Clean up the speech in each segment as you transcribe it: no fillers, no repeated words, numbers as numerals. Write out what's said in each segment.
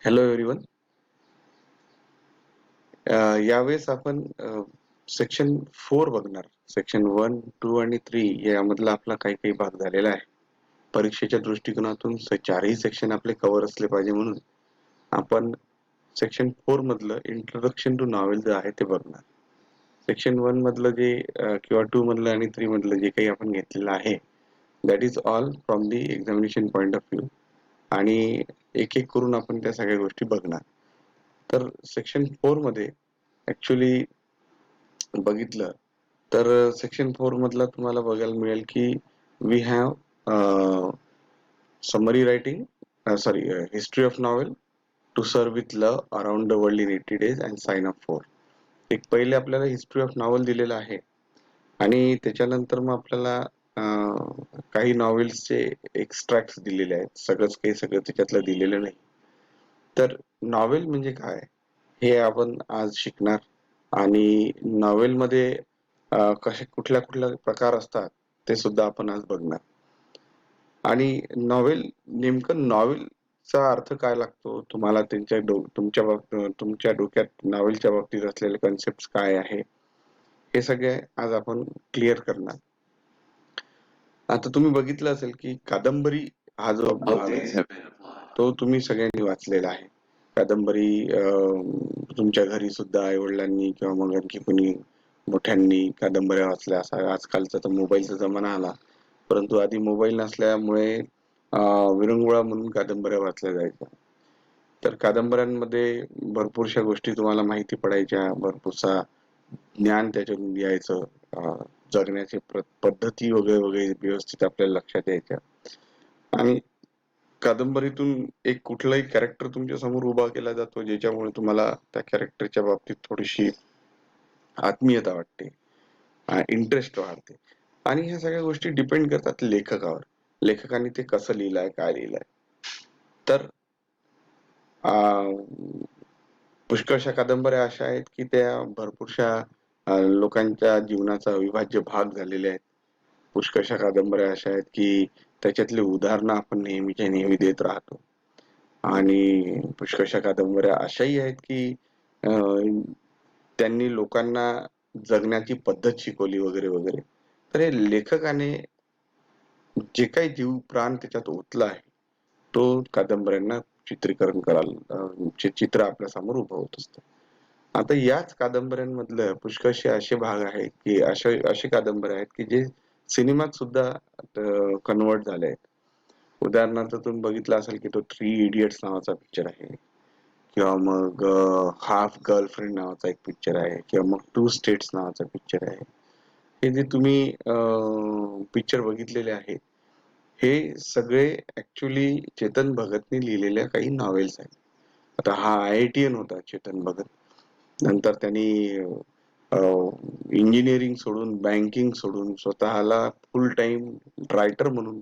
Hello everyone. यावेळेस आपण section 4 बघणार. सेक्शन 1, 2 आणि 3 यामधला आपला काही काही भाग झालेला आहे. परीक्षेच्या दृष्टिकोनातून चारही सेक्शन आपले कव्हर असले पाहिजे म्हणून आपण सेक्शन 4 मधलं इंट्रोडक्शन टू नॉवेल जे आहे ते बघणार. सेक्शन 1 मधलं जे किंवा 2 मधलं आणि 3 मधलं जे काही आपण घेतलेलं आहे that is all from the examination point of view आणि एक एक करून आपण त्या सगळ्या गोष्टी बघणार. तर सेक्शन 4 मध्ये ऍक्च्युली बघितलं तर सेक्शन 4 मधला तुम्हाला बघायला मिळेल की we have summary writing sorry history of novel to sir with love around the world in 80 days and sign of 4. एक पहिले आपल्याला हिस्ट्री ऑफ नॉवेल दिलेलं आहे आणि त्याच्यानंतर मग आपल्याला काही नॉवेल्सचे एक्स्ट्रॅक्ट दिलेले आहेत. सगळंच काही सगळं त्याच्यातलं दिलेलं नाही. तर नॉवेल म्हणजे काय हे आपण आज शिकणार आणि नॉवेल मध्ये कसे कुठल्या कुठल्या प्रकार असतात ते सुद्धा आपण आज बघणार. आणि नॉवेल नेमकं नॉवेलचा अर्थ काय लागतो तुम्हाला तुमच्या डोक्यात नॉवेलच्या बाबतीत असलेले कन्सेप्ट काय आहे हे सगळे आज आपण क्लिअर करणार. आता तुम्ही बघितलं असेल की कादंबरी हा जो भाग आहे तो तुम्ही सगळ्यांनी वाचलेला आहे. कादंबरी तुमच्या घरी सुद्धा आई वडिलांनी किंवा मग आणखी कोणी मोठ्यांनी कादंबऱ्या वाचल्या असा. आजकालचा तर मोबाईलचा जमाना आला, परंतु आधी मोबाईल नसल्यामुळे विरंगुळा म्हणून कादंबऱ्या वाचल्या जायच्या. तर कादंबऱ्यांमध्ये भरपूरशा गोष्टी तुम्हाला माहिती पडायच्या, भरपूरसा ज्ञान त्याच्यातून यायचं, जगण्याची पद्धती वगैरे वगैरे व्यवस्थित आपल्याला लक्षात यायच्या. आणि कादंबरीतून एक कुठलाही कॅरेक्टर तुमच्या समोर उभा केला जातो ज्याच्यामुळे तुम्हाला त्या कॅरेक्टरच्या बाबतीत थोडीशी आत्मीयता वाटते, इंटरेस्ट वाढते. आणि ह्या सगळ्या गोष्टी डिपेंड करतात लेखकावर. लेखकाने ते कसं लिहिलंय, काय लिहिलंय. तर पुष्कळशा कादंबऱ्या अशा आहेत की त्या भरपूरशा लोकांच्या जीवनाचा अविभाज्य भाग झालेले आहेत. पुष्कळशा कादंबऱ्या अशा आहेत की त्याच्यातले उदाहरणं आपण नेहमीच्या नेहमी देत राहतो. आणि पुष्कळशा कादंबऱ्या अशाही आहेत की त्यांनी लोकांना जगण्याची पद्धत शिकवली वगैरे वगैरे. तर हे लेखकाने जे काही जीव प्राण त्याच्यात ओतला आहे तो कादंबऱ्यांना चित्रीकरण करायला चित्र आपल्या समोर उभं होत असतं. आता याच कादंबऱ्यांमधलं पुष्कळशे असे भाग आहेत की असे कादंबऱ्या आहेत की जे सिनेमात सुद्धा कन्वर्ट झाले आहेत. उदाहरणार्थ तुम्ही बघितलं असेल की तो 3 इडियट्स नावाचा पिक्चर आहे, किंवा मग हाफ गर्लफ्रेंड नावाचा एक पिक्चर आहे, किंवा मग 2 स्टेट्स नावाचा पिक्चर आहे. हे जे तुम्ही पिक्चर बघितलेले आहेत हे सगळे ऍक्च्युली चेतन भगतने लिहिलेल्या काही नॉवेल्स आहेत. आता हा IITian होता चेतन भगत. नंतर त्यांनी इंजिनिअरिंग सोडून, बँकिंग सोडून स्वतःला फुल टाइम रायटर म्हणून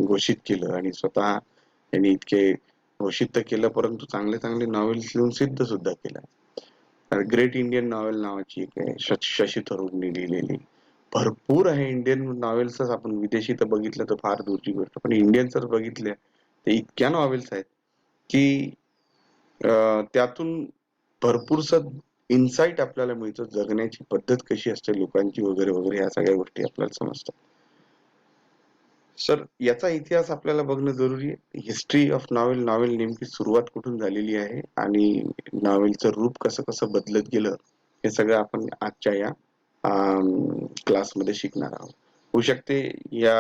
घोषित केलं आणि स्वतः त्यांनी इतके घोषित तर केलं परंतु चांगले चांगले नॉवेल्स लिहून सिद्ध सुद्धा केलं. ग्रेट इंडियन नॉवेल नावाची एक आहे, शशी थरूरने लिहिलेली. भरपूर आहे इंडियन नॉवेल्सच. आपण विदेशी तर बघितलं तर फार दूरची गोष्ट, पण इंडियन जर बघितल्या तर इतक्या नॉवेल्स आहेत की त्यातून भरपूरसा इन्साइट आपल्याला मिळतो, जगण्याची पद्धत कशी असते लोकांची वगैरे वगैरे ह्या सगळ्या गोष्टी आपल्याला समजतात. सर याचा इतिहास आपल्याला बघणं जरुरी आहे. हिस्ट्री ऑफ नॉवेल, नॉवेल नेमकी सुरुवात कुठून झालेली आहे आणि नॉवेलचं रूप कसं कसं बदलत गेलं हे सगळं आपण आजच्या या क्लासमध्ये शिकणार आहोत. होऊ शकते या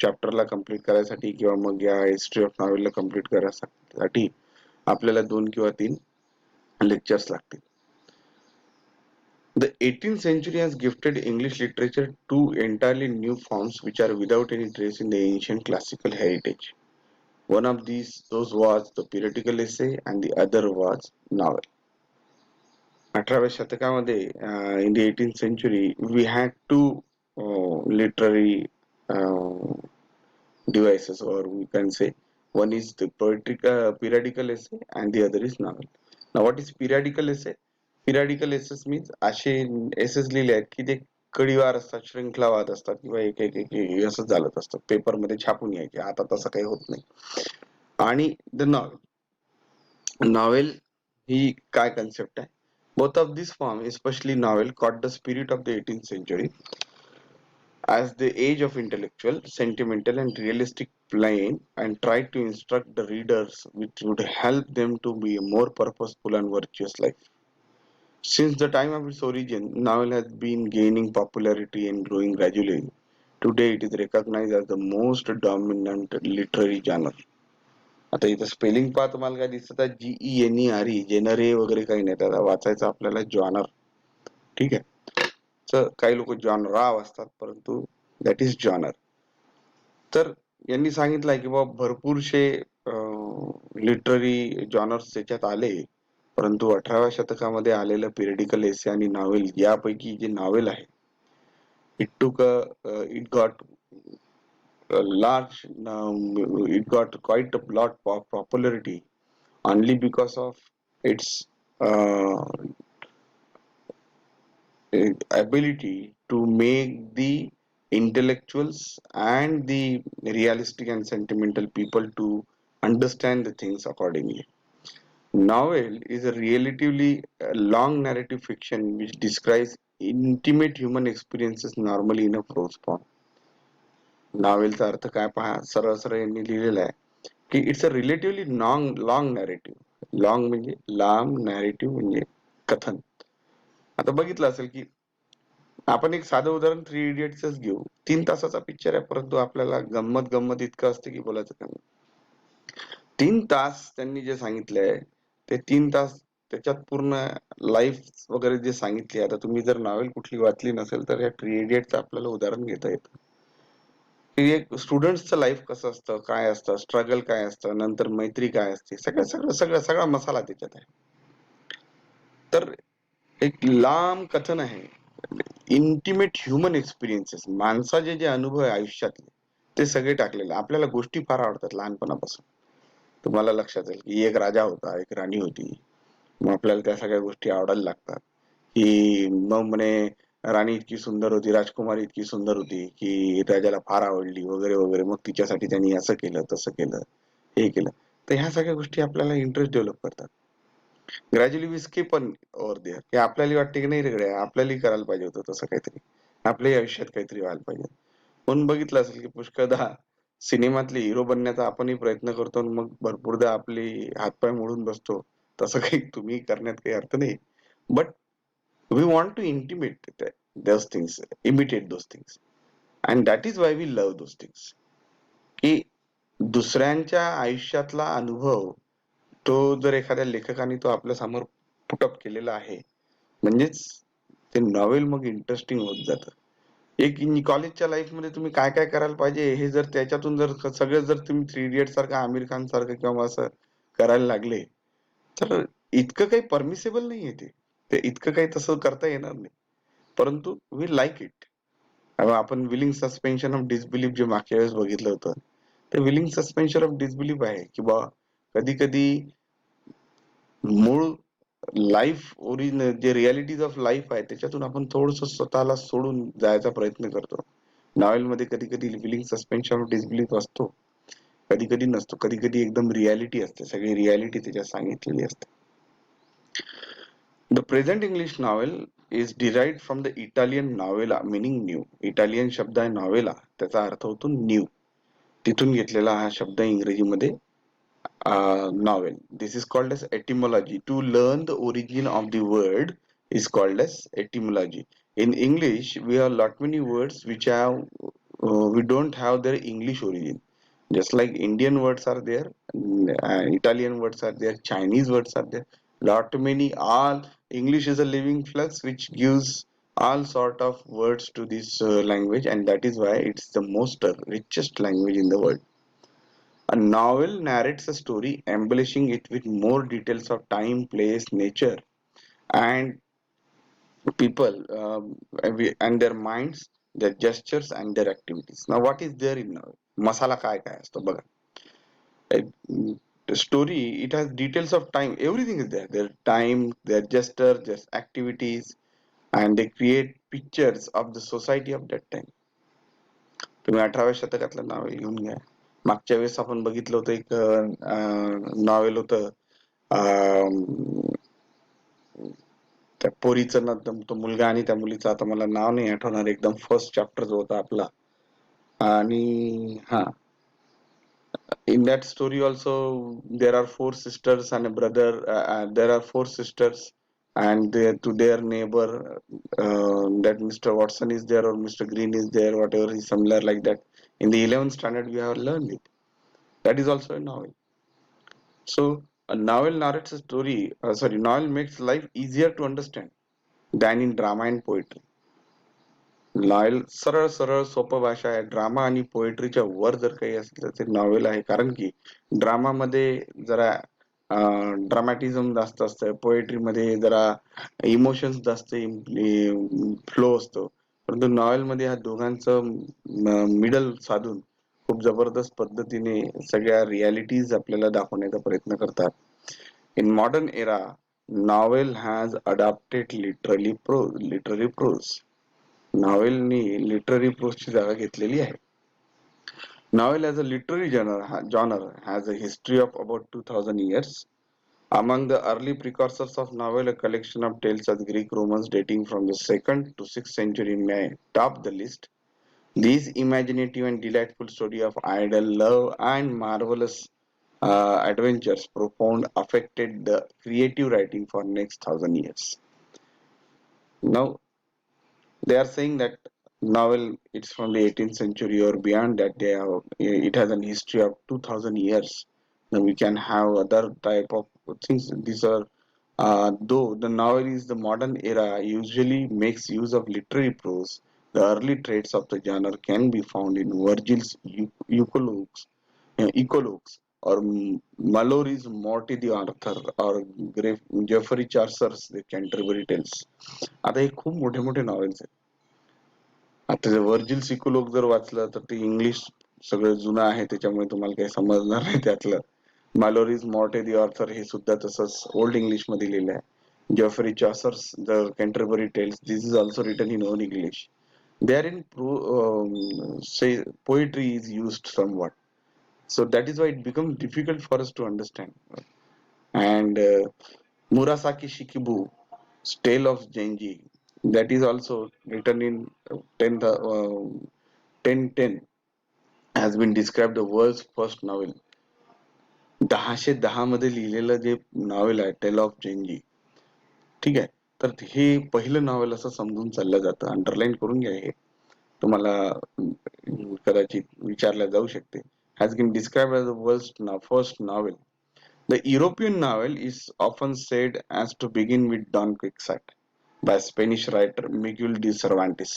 चॅप्टरला कम्प्लीट करायसाठी किंवा मग या हिस्ट्री ऑफ नॉवेलला कम्प्लीट करायसाठी आपल्याला 2 किंवा 3 लेक्चर्स लागतील. The 18th century has gifted English literature two entirely new forms which are without any trace in the ancient classical heritage. One of those was the periodical essay and the other was novel. 18व्या शतकामध्ये in the 18th century we had two literary devices, or we can say one is the periodical essay and the other is novel. Now what is periodical essay? Periodical essays means असे essays लिहिले आहेत की ते कडिवार असतात, श्रृंखलावाद असतात, किंवा एक एक एक असं चालत असतात, पेपरमध्ये छापून यायचे. आता तसं काही होत नाही. आणि द नॉवेल, नॉवेल ही काय कन्सेप्ट आहे? Both of these forms, especially novel, caught the spirit of the 18th century as the age of intellectual, sentimental, and realistic plane, and tried to instruct the readers which would help them to be a more purposeful and virtuous life. Since the time of its origin, novel has been gaining popularity and growing gradually. Today, it is recognized as the most dominant literary genre. आता इथं spelling पहा तुम्हाला काय दिसत आहे, GENERE, जेनरे वगैरे काही नाही, त्याला वाचायचं आपल्याला जॉनर. ठीक आहे. तर काही लोक जॉनरा वाचतात, परंतु दॅट इज जॉनर. तर यांनी सांगितलंय की बाबा भरपूरशे लिटररी जॉनर्स त्याच्यात आले, परंतु 18व्या शतकामध्ये आलेलं पिरियडिकल एसे आणि नॉवेल यापैकी जे नॉवेल आहे, it got a large, it got quite a lot of popularity only because of its uh, ability to make the intellectuals and the realistic and sentimental people to understand the things accordingly. Novel is a relatively long narrative fiction which describes intimate human experiences normally in a prose form. नॉवेलचा अर्थ काय पहा, सरळ सरळ यांनी लिहिलेला आहे की it's a relatively long narrative. Long म्हणजे लांब, नॅरेटिव्ह म्हणजे कथन. आता बघितलं असेल की आपण एक साधं उदाहरण 3 इडियट्सच घेऊ. 3 तासाचा पिक्चर आहे, परंतु आपल्याला गंमत गंमत इतकं असतं की बोलायचं काम नाही. 3 तास त्यांनी जे सांगितलंय ते 3 तास त्याच्यात पूर्ण लाईफ वगैरे जे सांगितली. आता तुम्ही जर नॉवेल कुठली वाचली नसेल तर या 3 इडियटचं आपल्याला उदाहरण घेता येतं की एक स्टुडंटचं लाईफ कसं असतं, काय असतं, स्ट्रगल काय असतं, नंतर मैत्री काय असते, सगळं सगळं सगळं सगळा मसाला त्याच्यात आहे. तर एक लांब कथन आहे, इंटिमेट ह्युमन एक्सपिरियन्सेस, माणसाचे जे अनुभव आहे आयुष्यातले ते सगळे टाकलेले. आपल्याला गोष्टी फार आवडतात लहानपणापासून. तुम्हाला लक्षात येईल की एक राजा होता, एक राणी होती. मग आपल्याला त्या सगळ्या गोष्टी आवडायला लागतात की मग म्हणे राणी इतकी सुंदर होती, राजकुमारी इतकी सुंदर होती की राजाला फार आवडली वगैरे वगैरे. मग तिच्यासाठी त्यांनी असं केलं, तसं केलं, हे केलं. तर ह्या सगळ्या गोष्टी आपल्याला इंटरेस्ट डेव्हलप करतात. Gradually we skip on over there की आपल्याला वाटते की नाही रे, आपल्यालाही करायला पाहिजे होतं तसं काहीतरी, आपल्याही आयुष्यात काहीतरी व्हायला पाहिजे. म्हणून बघितलं असेल की पुष्कळदा सिनेमातले हिरो बनण्याचा आपणही प्रयत्न करतो आणि मग भरपूरदा आपले हातपाय मोडून बसतो. तसं काही तुम्ही करण्यात काही अर्थ नाही. But we want to intimate those things, imitate those things, and that is why we love those things. की दुसऱ्यांच्या आयुष्यातला अनुभव तो जर एखाद्या लेखकाने तो आपल्या समोर पुटअप केलेला आहे, म्हणजेच ते नॉवेल मग इंटरेस्टिंग होत जातं. एक कॉलेजच्या लाईफ मध्ये तुम्ही काय काय करायला पाहिजे हे जर त्याच्यातून जर सगळं जर तुम्ही 3 इडियट सारखं, आमिर खान सारखं किंवा असं करायला लागले, तर इतकं काही परमिसेबल नाहीये ते. ते इतकं काही तसं करता येणार नाही. परंतु वी लाईक इट. आपण विलिंग सस्पेन्शन ऑफ डिसबिलीफ जे मागच्या वेळेस बघितलं होतं, ते विलिंग सस्पेन्शन ऑफ डिसबिलीफ आहे की बा कधी कधी मूळ लाईफ ओरिजिनल जे रियालिटीज ऑफ लाईफ आहे त्याच्यातून आपण थोडस स्वतःला सोडून जायचा प्रयत्न करतो. नॉवेल मध्ये कधी कधी विलिंग सस्पेन्शन ऑफ डिसबिलीफ असतो, कधी कधी नसतो, कधी कधी एकदम रियालिटी असते, सगळी रियालिटी त्याच्यात सांगितलेली असते. The present English novel is derived from the Italian novella meaning new. Italian शब्द आहे नॉवेला, त्याचा अर्थ होतो न्यू. तिथून घेतलेला हा शब्द इंग्रजीमध्ये novel. This is called as etymology. To learn the origin of the word is called as etymology. In English, we have lot many words which have we don't have their English origin. Just like Indian words are there, Italian words are there, Chinese words are there. Lot many, all English is a living flux which gives all sort of words to this language, and that is why it's the most richest language in the world. A novel narrates a story, embellishing it with more details of time, place, nature, and people, and their minds, their gestures, and their activities. Now, what is there in novel? Masala काय काय असतो बघा. The story, it has details of time. Everything is there. Their time, their gesture, their activities, and they create pictures of the society of that time. तुम्ही 18व्या शतकातलं novel घेऊन घ्या. मागच्या वेळेस आपण बघितलं होतं एक नॉवेल होतं त्या पोरीचं ना, तो मुलगा आणि त्या मुलीचं आता मला नाव नाही आठवणार, एकदम फर्स्ट चॅप्टर जो होता आपला. आणि हा, in that story also there are four sisters and a brother. There are four sisters and to their neighbor, that Mr. Watson is there or Mr. Green is there, whatever is similar like that. In the 11th standard we have learned it. That is also a novel. So a novel narrates a story, novel makes life easier to understand than in drama and poetry. Novel सरळ सरळ सोपं भाषा आहे. Drama आणि पोएट्रीच्या वर जर काही असलं तर नॉवेल आहे. कारण की ड्रामामध्ये जरा ड्रामॅटिझम जास्त असतं, पोएट्रीमध्ये जरा इमोशन्स जास्त फ्लो असतो. परंतु नॉवेलमध्ये ह्या दोघांचं मिडल साधून खूप जबरदस्त पद्धतीने सगळ्या रियालिटीज आपल्याला दाखवण्याचा प्रयत्न करतात. In modern era novel has adopted literary prose. नॉवेलनी लिटररी प्रोजची जागा घेतलेली आहे. Novel as a literary genre has a history of about 2000 years. Among the early precursors of novel, a collection of tales of Greek Romans dating from the 2nd to 6th century may top the list. These imaginative and delightful story of idle love and marvelous adventures profound affected the creative writing for next 1000 years. Now, they are saying that novel it's from the 18th century or beyond that. It has an history of 2000 years. Now we can have other type of things. These are though the novel is the modern era usually makes use of literary prose. The early traits of the genre can be found in Virgil's Eclogues or Malory's Morty the Arthur or Geoffrey Chaucer's The Canterbury Tales. आता हे खूप मोठे मोठे novels आहेत. आता जर Virgil सिक्युलोग जर वाचलं तर ते इंग्लिश सगळं जुनं आहे, त्याच्यामुळे तुम्हाला काही समजणार नाही त्यातलं. मॅलोरीज मॉर्टे दी ऑर्थर हे सुद्धा तसंच ओल्ड इंग्लिश मध्ये लिहिलं आहे. Geoffrey Chaucer's The Canterbury Tales, this is also written in old English. Therein say poetry is used somewhat, so that is why it becomes difficult for us to understand. And Murasaki Shikibu's Tale of Genji, that is also written in 1010, has been described the world's first novel. 1010 मध्ये लिहिलेलं जे novel आहे tail of Gen Z, ठीक आहे, तर हे पहिलं novel असं समजून चाललं जातं. अंडरलाईन करून घ्या, हे तुम्हाला कदाचित विचारल्या जाऊ शकते. Has been described as the world's first novel. The European novel is often said as to begin with Don Quixote by Spanish writer Miguel de Cervantes,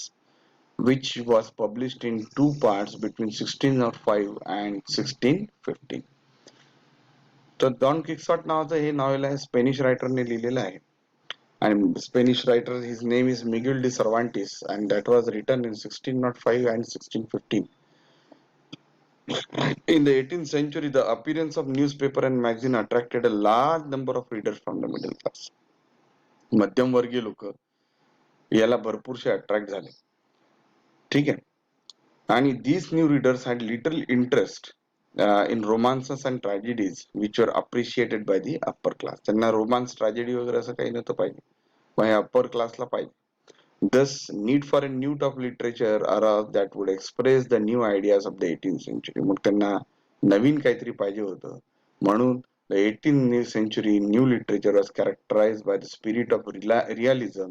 which was published in two parts between 1605 and 1615. तर don क्विक्सॉट नावाचं हे novel आहे, Spanish रायटरने लिहिलेलं आहे. आणि Spanish writer his name is Miguel de Cervantes and that was written in 1605 and 1615. In the 18th century, the appearance of newspaper and magazine attracted a large number of readers from the middle class. मध्यमवर्गीय लोक याला भरपूरसे attract झाले, ठीक आहे. आणि these new readers had little interest in romances and tragedies which were appreciated by the upper class. त्यांना romance tragedy वगैरे असं काही नव्हतं पाहिजे, पण अप्पर क्लासला पाहिजे. Thus, need for a new type of literature arose that would express the new ideas of the 18th century. मग त्यांना नवीन काहीतरी पाहिजे होतं, म्हणून the 18th century new literature was characterized by the spirit of realism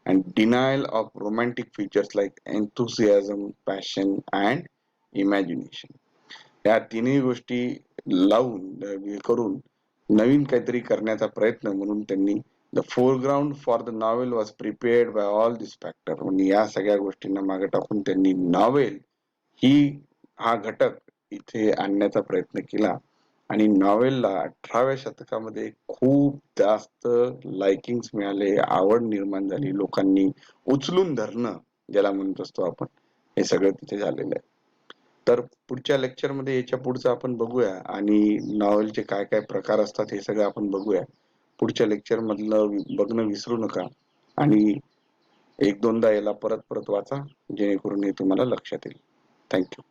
and denial of romantic features like enthusiasm, passion and imagination. या तिन्ही गोष्टी लावून करून नवीन काहीतरी करण्याचा प्रयत्न म्हणून त्यांनी the foreground for the novel was prepared by all this factor. म्हणजे या सगळ्या गोष्टींना मागे टाकून त्यांनी नॉवेल हा घटक इथे आणण्याचा प्रयत्न केला. आणि नॉवेलला 18व्या शतकामध्ये खूप जास्त लाइकिंग्स मिळाले, आवड निर्माण झाली, लोकांनी उचलून धरणं ज्याला म्हणत असतो आपण, हे सगळं तिथे झालेलं आहे. तर पुढच्या लेक्चर मध्ये याच्या पुढचं आपण बघूया आणि नॉवेलचे काय काय प्रकार असतात हे सगळं आपण बघूया. पुढच्या लेक्चर मधलं बघणं विसरू नका आणि एक दोनदा याला परत परत वाचा, जेणेकरून हे तुम्हाला लक्षात येईल. थँक्यू.